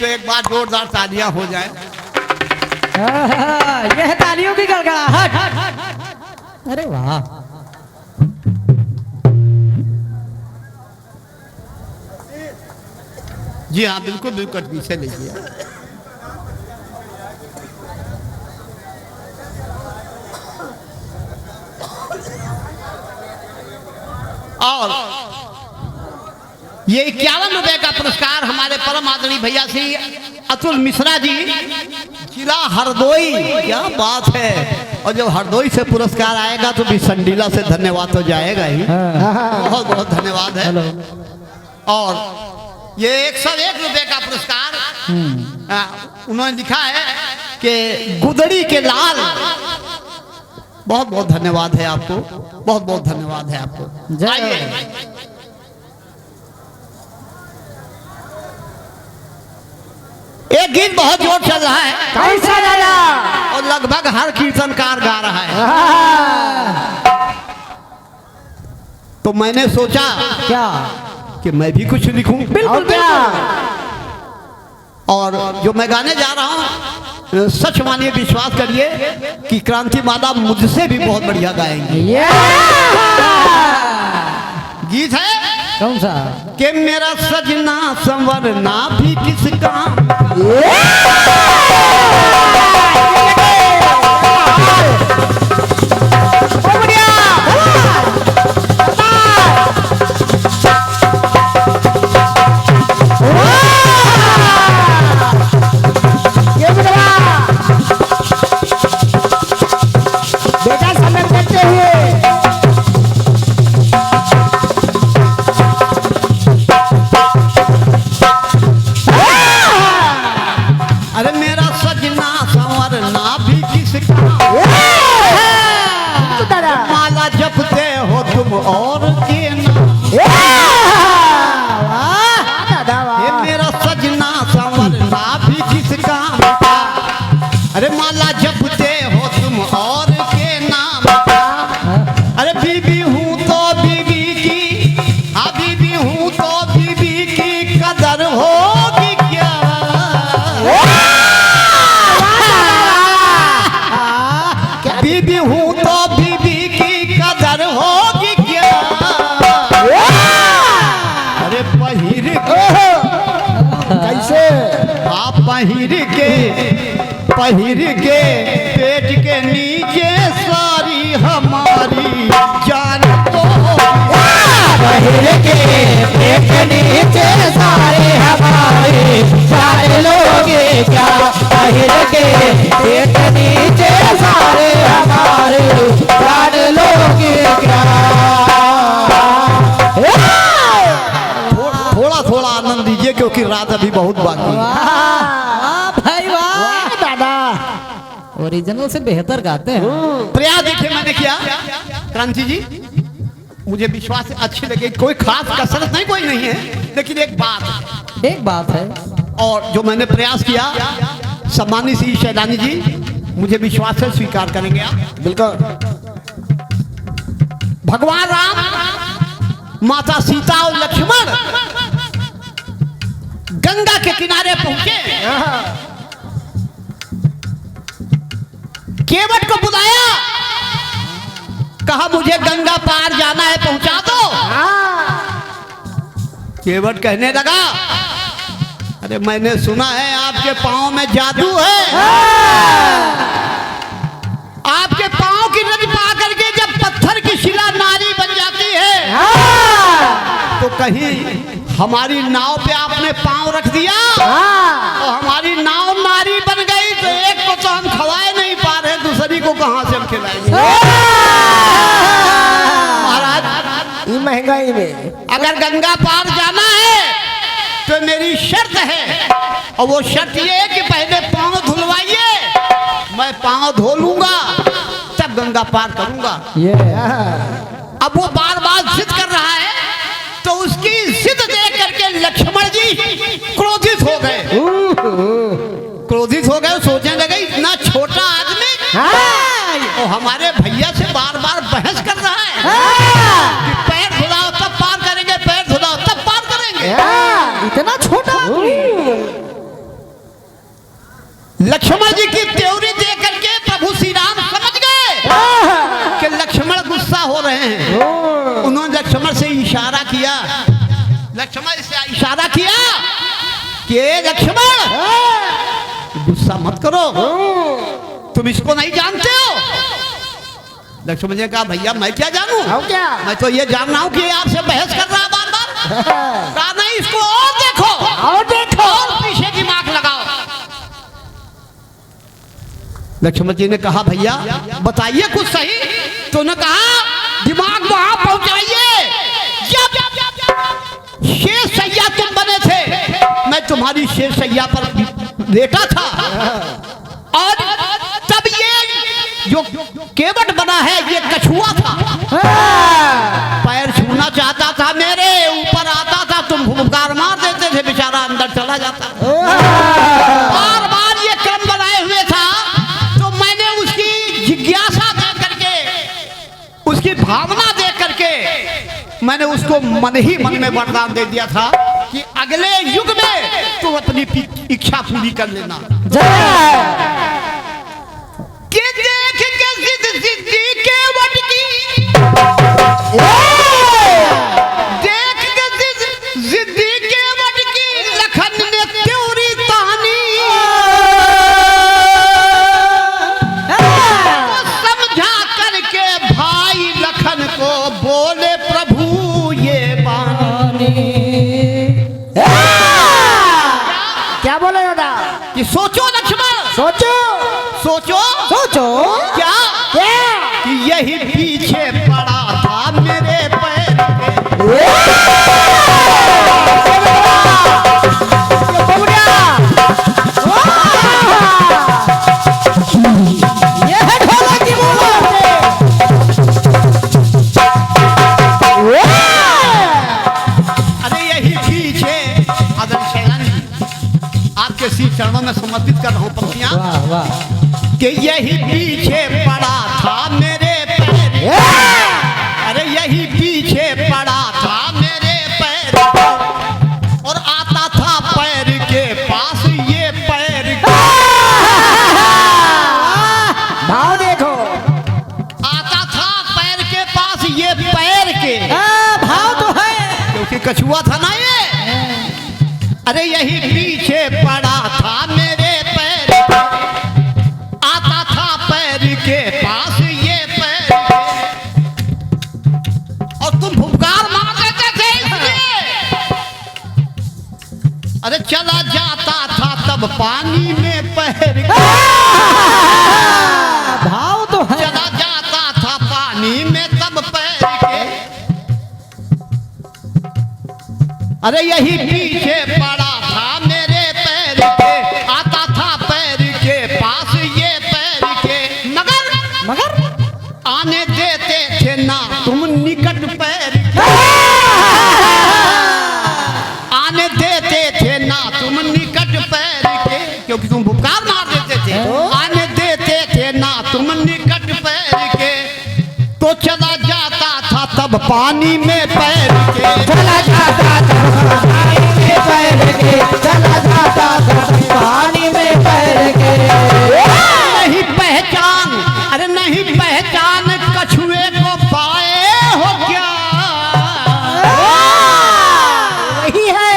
तो एक बार जोरदार तालियां हो जाए। यह है तालियों की गड़गड़ाहट। अरे वाह, जी हाँ बिल्कुल बिल्कुल, पीछे लीजिए। और ये 51 रुपए का पुरस्कार हमारे परम आदरणीय भैया श्री अतुल मिश्रा जी, जिला हरदोई। क्या बात है। और जब हरदोई से पुरस्कार आएगा तो भी संडीला से धन्यवाद तो जाएगा ही। बहुत बहुत धन्यवाद है। और ये 101 रुपए का पुरस्कार उन्होंने लिखा है कि गुदड़ी के लाल। बहुत बहुत धन्यवाद है आपको, बहुत बहुत धन्यवाद है आपको। आइए एक गीत बहुत जोर चल रहा है, कैसा दादा? और लगभग हर कीर्तनकार गा रहा है। तो मैंने सोचा क्या कि मैं भी कुछ लिखूं। बिल्कुल क्या। और जो मैं गाने जा रहा हूं, सच मानिए, विश्वास करिए कि क्रांति माता मुझसे भी बहुत बढ़िया गाएंगी। गीत है कौन सा? कि मेरा सजना संवरना भी किस काम। बेटा समय करते हुए अरे मेरा सजना संवरना भी किस काम। माला जपते हो तुम और के नाम। ये मेरा सजना संवरना भी किस काम का। अरे माला जपते हो तुम और के नाम का। अरे बीबी हूँ तो बीबी की, हाँ बीबी हूँ तो बीबी की कदर होगी क्या। बीबी हूँ तो बीबी की कदर होगी क्या। अरे पहिर के कैसे? आप पहिर के पेट के नीचे सारी हमारी जान तो। पहिर के पेट नीचे सारे हमारे सारे लोग क्या। पहिर के पेट नीचे सारे हमारे सारे लोग क्या। थोड़ा थोड़ा आनंद लीजिए क्योंकि रात अभी बहुत बाकी है। भाई वाह दादा, ओरिजिनल से बेहतर गाते हैं। प्रयास देखिए मैंने किया क्रांति जी, मुझे विश्वास है अच्छी लगे। कोई खास कसरत नहीं, कोई नहीं है, लेकिन एक बात है और जो मैंने प्रयास किया, सम्मानित श्री शैलानी जी, मुझे विश्वास है स्वीकार करेंगे आप। बिल्कुल। भगवान राम, माता सीता और लक्ष्मण गंगा के किनारे पहुंचे। केवट को बुलाया, कहा मुझे गंगा पार जाना है, पहुंचा दो। केवट कहने लगा, अरे मैंने सुना है आपके पांव में जादू है। आपके पांव की नली पा करके जब पत्थर की शिला नारी बन जाती है, तो कहीं हमारी नाव पे आपने पांव रख दिया और हमारी नाव नारी बन गई, तो एक को तो हम खवाए नहीं पा रहे, दूसरी को कहां से हम खिलाएंगे। महाराज, महंगाई में अगर गंगा पार जाना है तो मेरी शर्त है, और वो शर्त ये है कि पहले पांव धुलवाइए, मैं पांव धो लूंगा तब गंगा पार करूंगा। अब वो बार बार जिद कर रहा है, तो उसकी जिद देख करके लक्ष्मण जी क्रोधित हो गए। सोचने लगे इतना छोटा आदमी और हमारे भैया से बार बार बहस कर रहा है कि पैर धुलाओ तब पार करेंगे, पैर धुलाओ तब पार करेंगे। इतना छोटा आदमी। हो रहे हैं। उन्होंने लक्ष्मण से इशारा किया, लक्ष्मण से इशारा किया कि लक्ष्मण गुस्सा मत करो, तुम इसको नहीं जानते हो। लक्ष्मण जी ने कहा भैया मैं क्या जानूं, क्या मैं तो ये जान रहा हूं कि आपसे बहस कर रहा बार बार। कहा नहीं, इसको और देखो, और पीछे दिमाग लगाओ। लक्ष्मण जी ने कहा भैया बताइए कुछ सही। तो उन्होंने कहा दिमाग वहां पहुंचाइए जब शेष सैया तुम बने थे, मैं तुम्हारी शेष सैया पर लेटा था, और तब ये जो केवट बना है ये कछुआ था, पैर छूना चाहता था, मेरे ऊपर आता था, तुम फुफकार मार देते थे, बेचारा अंदर चला जाता। बार बार ये क्रम बनाए हुए था, तो मैंने उसकी जिज्ञासा देख करके, उसकी भावना देख करके मैंने उसको मन ही मन में वरदान दे दिया था कि अगले युग में तुम अपनी इच्छा पूरी कर लेना। कि देख के जिद जिद्दी केवट की, देख के जिद जिद्दी केवट की, लखन ने त्योरी तानी, समझा करके भाई लखन को बोले प्रभु ये बानी। क्या बोले दादा? कि सोचो लक्ष्मण, सोचो सोचो सोचो क्या कि यही पीछे पड़ा था मेरे अरे यही पीछे अदर शैलानी आपके सी चरणों में समर्पित कर रहा हूँ पंक्तियां। वाह वाह। कि यही पीछे पड़ा था मेरे पैर, अरे यही पीछे पड़ा था मेरे पैर, और आता था पैर के पास ये पैर, भाव देखो, आता था पैर के पास ये पैर के, भाव तो है, क्योंकि कछुआ था ना ये। अरे यही पीछे पड़ा था मेरे पैर, आता था पैर के पास ये पैर के, और तुम फुफकार मार देते थे इसलिए। अरे चला जाता था तब पानी में पैर के, भाव तो है, चला जाता था पानी में तब पैर के। अरे यही पीछे पड़ा था मेरे पैर के, आता था पैर के पास ये पैर के, मगर आने देते थे ना तुम निकट पैर के, आने देते थे ना तुम निकट पैर के, क्योंकि तुम भुपकार मार देते थे, आने देते थे ना तुम निकट पैर के। तो चला जाता था तब पानी में पैर के, चला जाता था पानी में पैर के, चला जाता था पानी में पैर के। नहीं पहचान, अरे नहीं पहचान कछुए को पाए हो क्या, वही है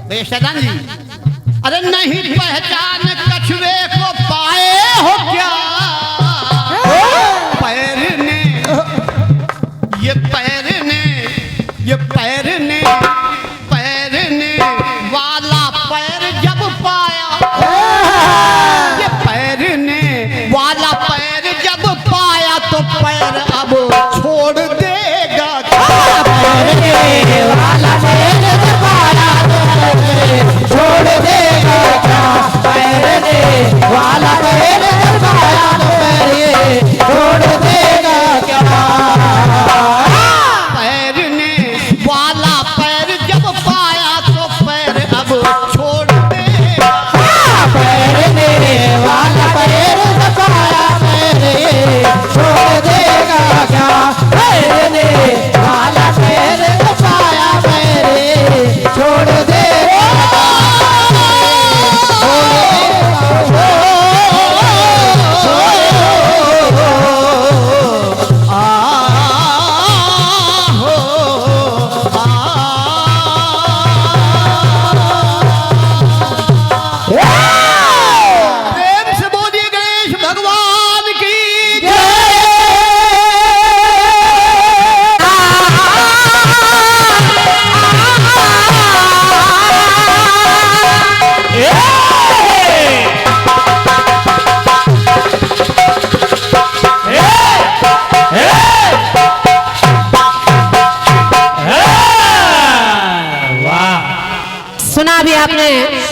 बेशदान जी। अरे नहीं पहचान कछुए को पाए हो क्या, पैर ने ये पैर ने, ये पैर ने, पैर ने वाला पैर जब पाया, ये पैर ने वाला पैर जब पाया, तो पैर अब छोड़ देगा क्या, पैर वाला पैर जब पाया, छोड़ देगा क्या, पैर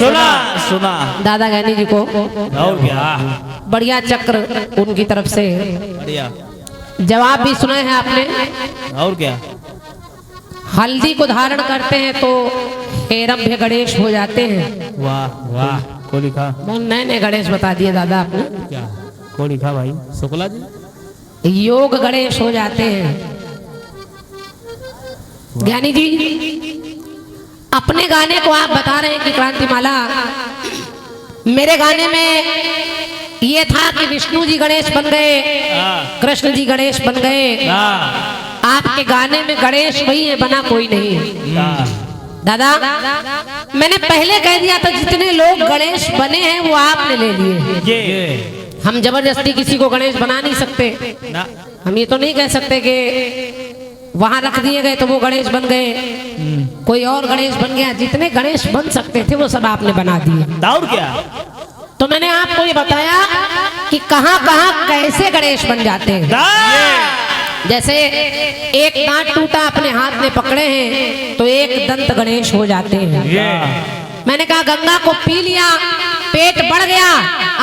सुना सुना। दादा ज्ञानी जी को और क्या, बढ़िया चक्र उनकी तरफ से बढ़िया। जवाब भी सुने हैं आपने। और क्या, हल्दी को धारण करते हैं तो हेरम्भ गणेश हो जाते हैं। वाह वाह। को लिखा, बहुत नए नए गणेश बता दिए दादा आपने। क्या को लिखा भाई शुक्ला जी? योग गणेश हो जाते हैं। ज्ञानी जी अपने गाने को आप बता रहे हैं कि क्रांतिमाला, मेरे गाने में ये था कि विष्णु जी गणेश बन गए, कृष्ण जी गणेश बन गए। आपके गाने में गणेश वही है, बना कोई नहीं। दादा मैंने पहले कह दिया था जितने लोग गणेश बने हैं वो आपने ले लिए। हम जबरदस्ती किसी को गणेश बना नहीं सकते ना। हम ये तो नहीं कह सकते कि वहां रख दिए गए तो वो गणेश बन गए, कोई और गणेश बन गया। जितने गणेश बन सकते थे वो सब आपने बना दिए। और क्या, तो मैंने आपको ये बताया कि कहां कहां कैसे गणेश बन जाते हैं। जैसे एक दांत टूटा अपने हाथ में पकड़े हैं तो एक दंत गणेश हो जाते हैं। मैंने कहा गंगा को पी लिया, पेट बढ़ गया,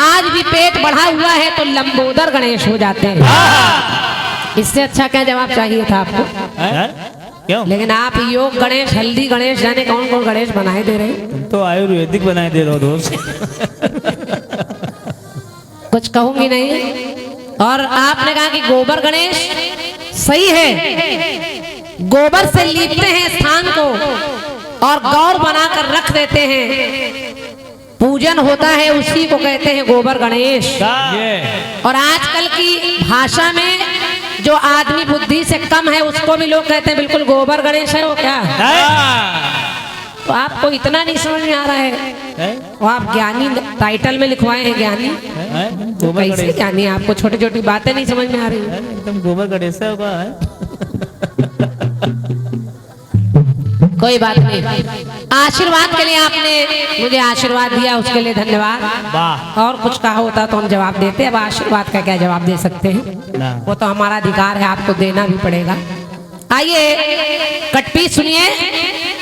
आज भी पेट बढ़ा हुआ है तो लंबोदर गणेश हो जाते हैं। इससे अच्छा क्या जवाब चाहिए था आपको? क्यों? लेकिन आप योग गणेश, हल्दी गणेश, जाने कौन कौन गणेश बनाए दे रहे हैं। तुम तो आयुर्वेदिक बनाए दे रहे हो दोस्त। कुछ कहूंगी नहीं। और आपने कहा कि गोबर गणेश, सही है, गोबर से लीपते हैं स्थान को और गौर बनाकर रख देते हैं, पूजन होता है, उसी को कहते हैं गोबर गणेश। और आजकल की भाषा में जो आदमी बुद्धि से कम है उसको भी लोग कहते हैं बिल्कुल गोबर गणेश है वो। क्या तो आपको इतना नहीं समझ में आ रहा है? वो आप ज्ञानी टाइटल में लिखवाए हैं ज्ञानी, तो कैसे ज्ञानी? आपको छोटी छोटी बातें नहीं समझ में आ रही? एकदम गोबर गणेश होगा। कोई बात नहीं। आशीर्वाद के लिए आपने मुझे आशीर्वाद दिया, उसके लिए धन्यवाद। और कुछ कहा होता तो हम जवाब देते, अब आशीर्वाद का क्या जवाब दे सकते हैं, वो तो हमारा अधिकार है, आपको देना भी पड़ेगा। आइए कटपी सुनिए।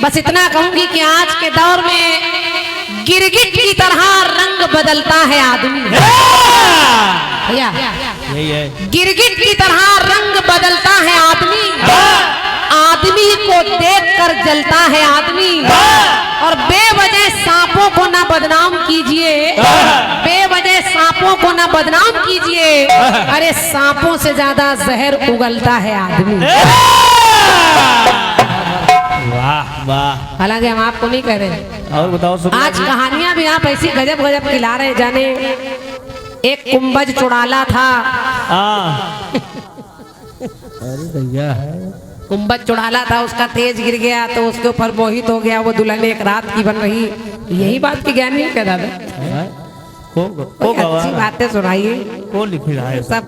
बस इतना कहूंगी कि आज के दौर में गिरगिट की तरह रंग बदलता है आदमी। भैया गिरगिट की तरह रंग बदलता है आदमी, आदमी को देखकर जलता है आदमी। और बेवजह सांपों को ना बदनाम कीजिए, बेवजह सांपों को ना बदनाम कीजिए। अरे सांपों से ज्यादा जहर उगलता है आदमी। वाह वाह। हालांकि हम आपको नहीं कह रहे, और बताओ आज कहानियां भी आप ऐसी गजब गजब खिला रहे। जाने एक कुंभज चुड़ाला था, अरे भैया कुंभज चुड़ाला था, उसका तेज गिर गया तो उसके ऊपर मोहित हो गया, वो दुल्हन एक रात की बन रही। यही बात की ज्ञानी है क्या दादा? अच्छी बातें सुनाइए। कौन लिख रहा है? सब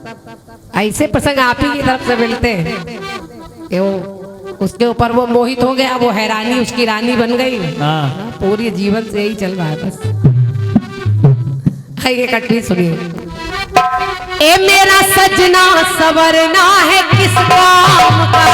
ऐसे प्रसंग आप ही की तरफ से मिलते हैं कि वो उसके ऊपर वो मोहित हो गया, वो हैरानी उसकी रानी बन गई। पूरी जीवन से यही चल रहा है बस। आइए इकट्ठी सुनिए। ए मेरा सजना सवरना है किस काम का,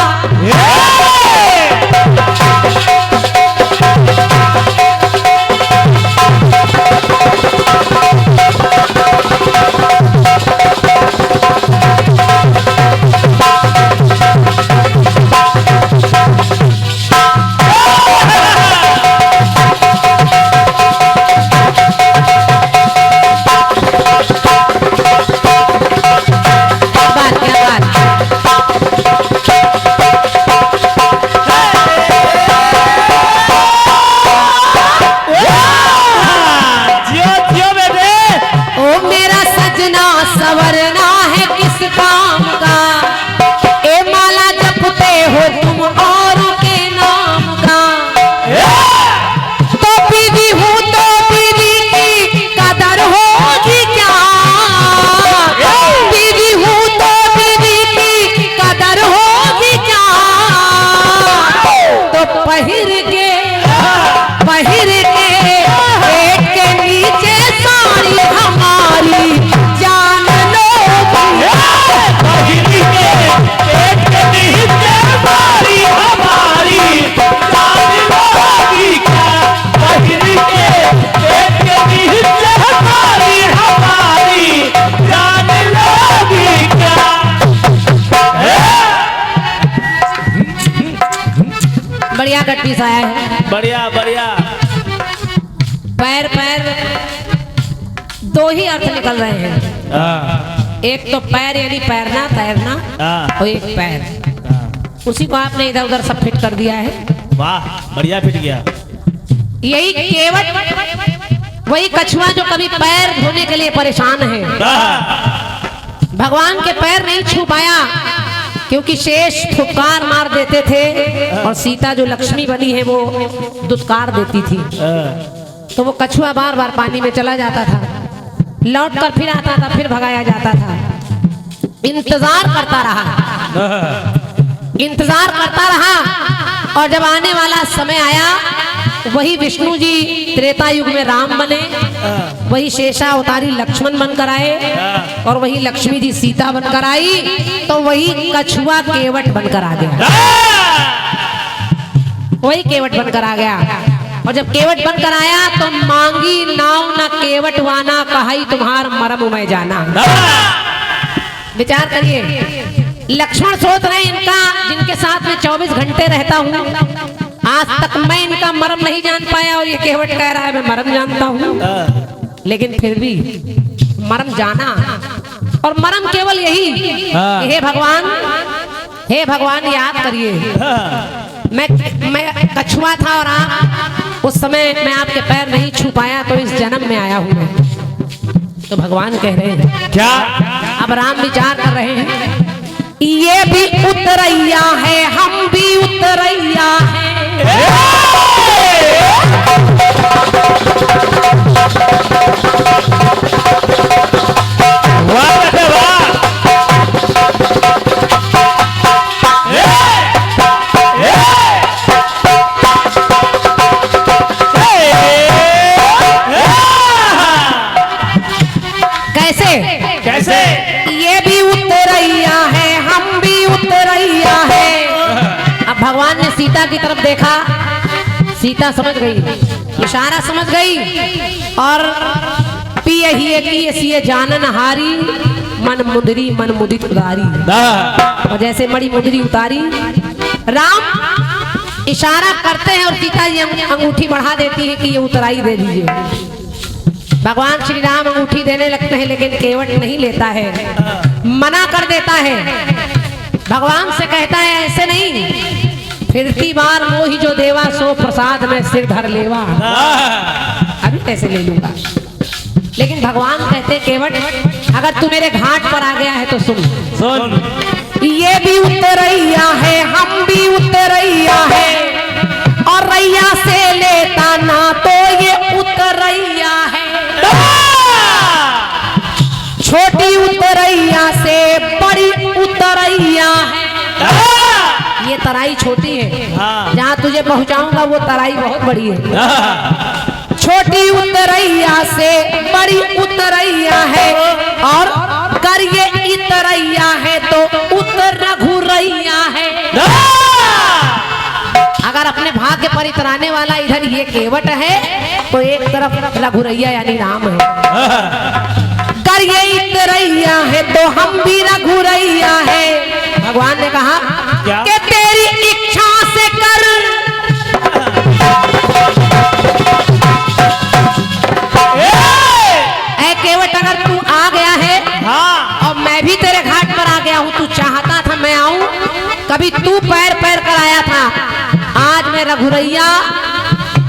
पेट के नीचे साड़ी हमारी जान लो टिकट पीस आया है। बढ़िया बढ़िया। पैर पैर दो ही अर्थ निकल रहे हैं। हाँ, एक तो पैर यानी पैरना तैरना, हाँ, और एक पैर, हाँ। उसी को आपने इधर उधर सब फिट कर दिया है। वाह बढ़िया फिट गया। यही केवट वही कछुआ जो कभी पैर धोने के लिए परेशान है, भगवान के पैर नहीं छू पाया क्योंकि शेष फुफकार मार देते थे और सीता जो लक्ष्मी बनी है वो दुत्कार देती थी। तो वो कछुआ बार बार पानी में चला जाता था, लौट कर फिर आता था, फिर भगाया जाता था। इंतजार करता रहा, इंतजार करता रहा, और जब आने वाला समय आया वही विष्णु जी त्रेता युग में राम बने, वही शेषा अवतारी लक्ष्मण बनकर आए, और वही लक्ष्मी जी सीता बनकर आई, तो वही कछुआ केवट बनकर आ गया। वही केवट बनकर आ गया। और जब केवट बनकर आया तो मांगी नाव न केवट वाना, कहाई तुम्हार मरम मैं जाना। विचार करिए, लक्ष्मण सोच रहे इनका जिनके साथ में 24 घंटे रहता हूँ, आज तक मैं इनका मरम नहीं जान पाया, और ये केवट कह रहा है मैं मरम जानता हूँ। लेकिन फिर भी मरम जाना, और मरम केवल यही, हे भगवान, हे भगवान याद करिए, मैं कछुआ था और आप उस समय मैं आपके पैर नहीं छू पाया, तो इस जन्म में आया हूँ मैं। तो भगवान कह रहे हैं क्या? अब राम विचार कर रहे हैं, ये भी उतरैया है, हम भी उतरैया है। कैसे कैसे? ये भी उतरैया है, हम भी उतरैया है। अब भगवान ने सीता की तरफ देखा, सीता समझ गई, इशारा समझ गई, और पिए ही की सिए जानन हारी, मन मुदरी मन मुदित उदारी। और जैसे मड़ी मुदरी उतारी, राम इशारा करते हैं और सीता जी अंगूठी बढ़ा देती है कि ये उतराई दे दीजिए। भगवान श्री राम अंगूठी देने लगते हैं, लेकिन केवट नहीं लेता है, मना कर देता है। भगवान से कहता है ऐसे नहीं, फिरती बार मोही जो देवा, सो प्रसाद में सिर धर लेवा। अभी कैसे ले लूंगा? लेकिन भगवान कहते केवट, अगर तू मेरे घाट पर आ गया है तो सुन सुन। ये भी उतरैया है, हम भी उतरैया है, और रैया से लेता ना तो ये उतरैया है। छोटी उतरैया से बड़ी उतरैया है। ये तराई छोटी है, जहाँ तुझे पहुँचाऊंगा वो तराई बहुत बड़ी है। छोटी उतरैया से बड़ी उतरैया है, और कर ये इतरैया है तो उतर रघुरैया है। अगर अपने भाग्य पर इतराने वाला इधर ये केवट है, तो एक तरफ रघुरैया यानी राम है। कर ये इतरैया है तो हम भी रघुरैया है। भगवान ने कहा कि तेरी इच्छा से कर, ऐ केवट अगर तू आ गया है, और मैं भी तेरे घाट पर आ गया हूँ, तू चाहता था मैं आऊं, कभी तू पैर पैर कर आया था, आज मैं रघुरैया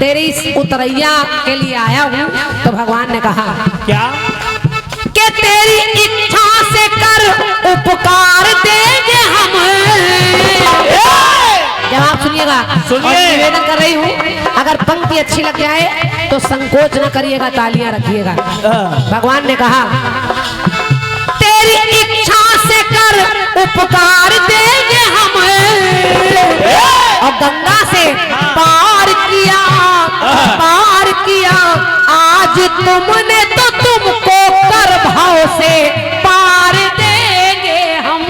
तेरी इस उतरैया के लिए आया हूँ। तो भगवान ने कहा क्या? कि तेरी इच्छा से कर उपकार देंगे हम। जवाब सुनिएगा, और निवेदन कर रही हूँ, अगर पंक्ति अच्छी लग जाए तो संकोच न करिएगा, तालियां रखिएगा। भगवान ने कहा तेरी इच्छा से कर उपकार देंगे हम, और गंगा से पार किया, पार किया आज तुमने, तो तुमको कर भाव से पार देंगे हम।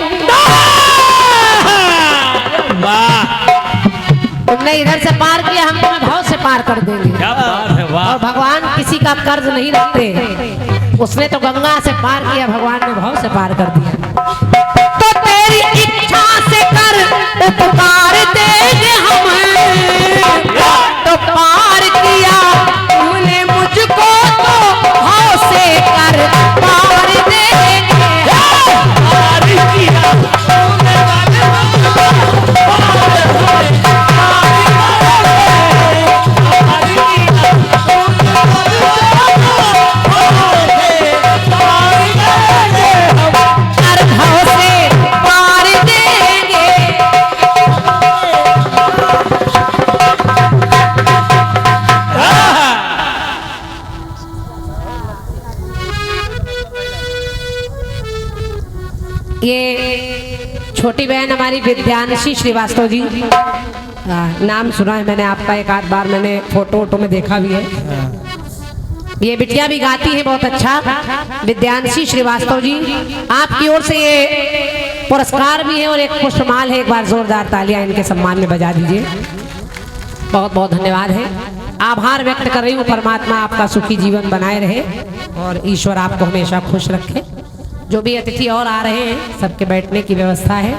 तुमने इधर से पार किया, हम तुम्हें भाव से पार कर देंगे। क्या बात है, वाह। और भगवान किसी का कर्ज नहीं रखते, उसने तो गंगा से पार किया, भगवान ने भाव से पार कर दिया। तो तेरी इच्छा से कर उपकार देंगे हम, ये छोटी बहन हमारी विद्यांशी श्रीवास्तव जी, नाम सुना है मैंने आपका, एक आध बार मैंने फोटो वोटो में देखा भी है। ये बिटिया भी गाती है बहुत अच्छा, विद्यांशी श्रीवास्तव जी, आपकी ओर से ये पुरस्कार भी है और एक पुष्पमाल है। एक बार जोरदार तालियां इनके सम्मान में बजा दीजिए। बहुत बहुत धन्यवाद है, आभार व्यक्त कर रही हूँ। परमात्मा आपका सुखी जीवन बनाए रहे और ईश्वर आपको हमेशा खुश रखे। जो भी अतिथि और आ रहे हैं सबके बैठने की व्यवस्था है।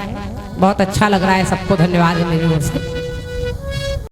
बहुत अच्छा लग रहा है, सबको धन्यवाद है मेरी ओर से।